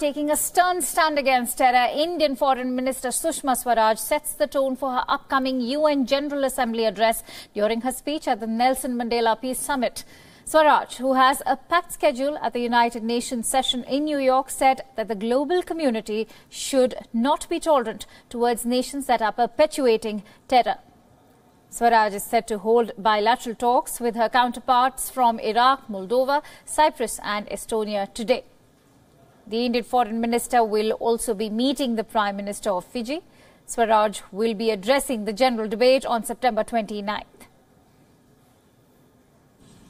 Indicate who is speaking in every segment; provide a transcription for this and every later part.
Speaker 1: taking a stern stand against terror, Indian Foreign Minister Sushma Swaraj sets the tone for her upcoming UN General Assembly address during her speech at the Nelson Mandela Peace Summit. Swaraj, who has a packed schedule at the United Nations session in New York, said that the global community should not be tolerant towards nations that are perpetuating terror. Swaraj is set to hold bilateral talks with her counterparts from Iraq, Moldova, Cyprus and Estonia today. The Indian Foreign Minister will also be meeting the Prime Minister of Fiji. Swaraj will be addressing the general debate on September 29th.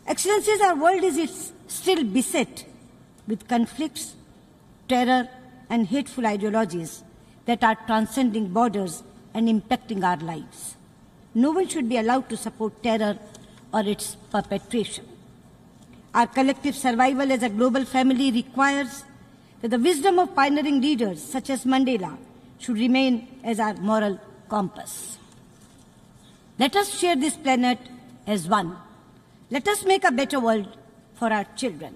Speaker 2: Excellencies, our world is still beset with conflicts, terror and hateful ideologies that are transcending borders and impacting our lives. No one should be allowed to support terror or its perpetration. Our collective survival as a global family requires that the wisdom of pioneering leaders such as Mandela should remain as our moral compass. Let us share this planet as one. Let us make a better world for our children.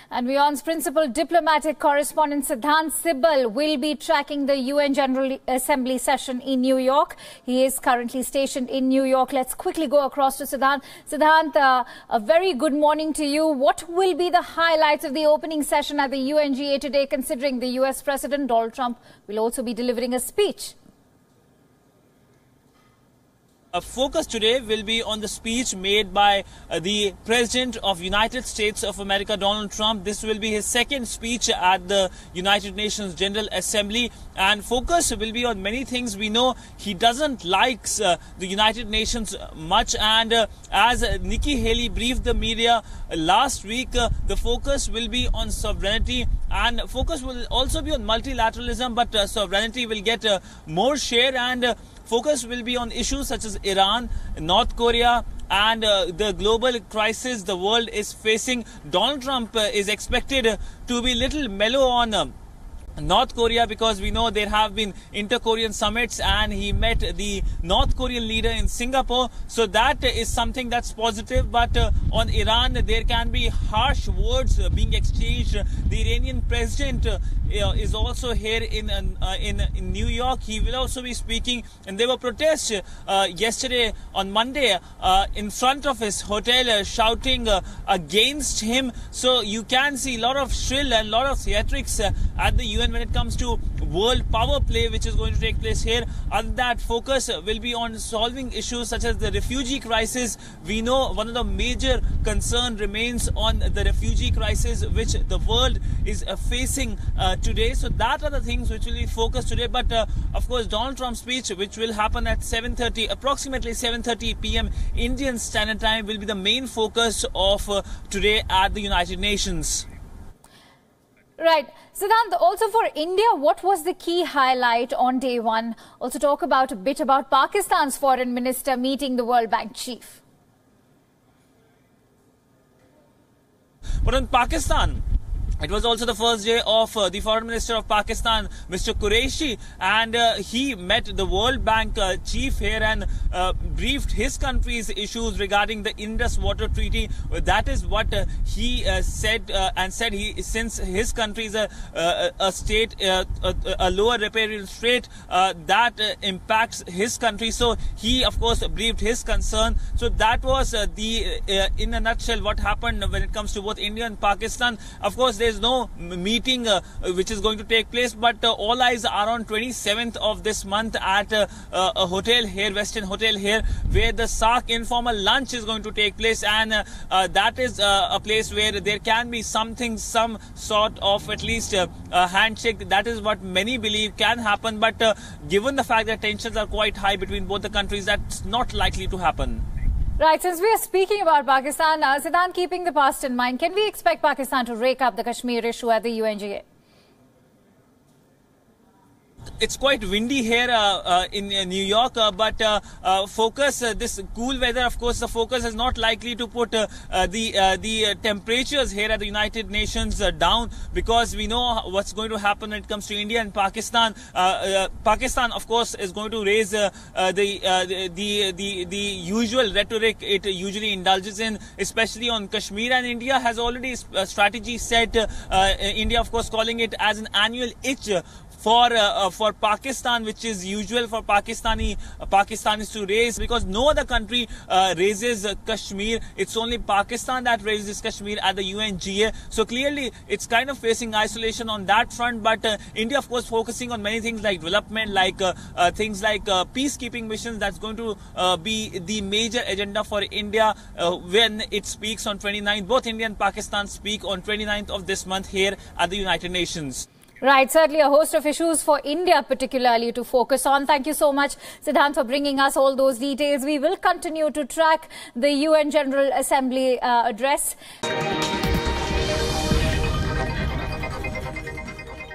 Speaker 1: And Wion's principal diplomatic correspondent Siddhant Sibal will be tracking the UN General Assembly session in New York. He is currently stationed in New York. Let's quickly go across to Siddhant. Siddhant, a very good morning to you. What will be the highlights of the opening session at the UNGA today, considering the US President Donald Trump will also be delivering a speech?
Speaker 3: A focus today will be on the speech made by the President of United States of America, Donald Trump. This will be his second speech at the United Nations General Assembly, and focus will be on many things. We know he doesn't like the United Nations much, and as Nikki Haley briefed the media last week, the focus will be on sovereignty, and focus will also be on multilateralism, but sovereignty will get more share, and focus will be on issues such as Iran, North Korea and the global crisis the world is facing. Donald Trump is expected to be a little mellow on North Korea, because we know there have been inter-Korean summits and he met the North Korean leader in Singapore. So that is something that's positive. But on Iran, there can be harsh words being exchanged. The Iranian president is also here in New York. He will also be speaking, and there were protests yesterday on Monday in front of his hotel shouting against him. So you can see a lot of shrill and a lot of theatrics at the UN when it comes to world power play, which is going to take place here. Other than that, focus will be on solving issues such as the refugee crisis. We know one of the major concern remains on the refugee crisis which the world is facing today. So that are the things which will be focused today. But of course, Donald Trump's speech, which will happen at approximately 7:30 p.m. Indian Standard Time, will be the main focus of today at the United Nations.
Speaker 1: Right. Siddhant, also for India, what was the key highlight on day one? Also talk about a bit about Pakistan's foreign minister meeting the World Bank chief.
Speaker 3: But in Pakistan, it was also the first day of the Foreign Minister of Pakistan, Mr. Qureshi, and he met the World Bank chief here and briefed his country's issues regarding the Indus Water Treaty. That is what he said, and said since his country is a state, a lower riparian state, that impacts his country. So he, of course, briefed his concern. So that was in a nutshell what happened when it comes to both India and Pakistan. Of course, there is no meeting which is going to take place, but all eyes are on 27th of this month at a hotel here, Western Hotel here, where the SAARC informal lunch is going to take place, and that is a place where there can be some sort of at least a handshake. That is what many believe can happen, but given the fact that tensions are quite high between both the countries, that's not likely to happen.
Speaker 1: Right, since we are speaking about Pakistan, Siddhant, keeping the past in mind, can we expect Pakistan to rake up the Kashmir issue at the UNGA?
Speaker 3: It's quite windy here in New York, but this cool weather, of course, the focus is not likely to put the temperatures here at the United Nations down, because we know what's going to happen when it comes to India and Pakistan. Pakistan, of course, is going to raise the usual rhetoric it usually indulges in, especially on Kashmir, and India has already a strategy set. India, of course, calling it as an annual itch for Pakistan, which is usual for Pakistanis to raise, because no other country raises Kashmir. It's only Pakistan that raises Kashmir at the UNGA. So clearly, it's kind of facing isolation on that front. But India, of course, focusing on many things like development, like things like peacekeeping missions. That's going to be the major agenda for India when it speaks on 29th. Both India and Pakistan speak on 29th of this month here at the United Nations.
Speaker 1: Right, certainly a host of issues for India particularly to focus on. Thank you so much, Siddhant, for bringing us all those details. We will continue to track the UN General Assembly address.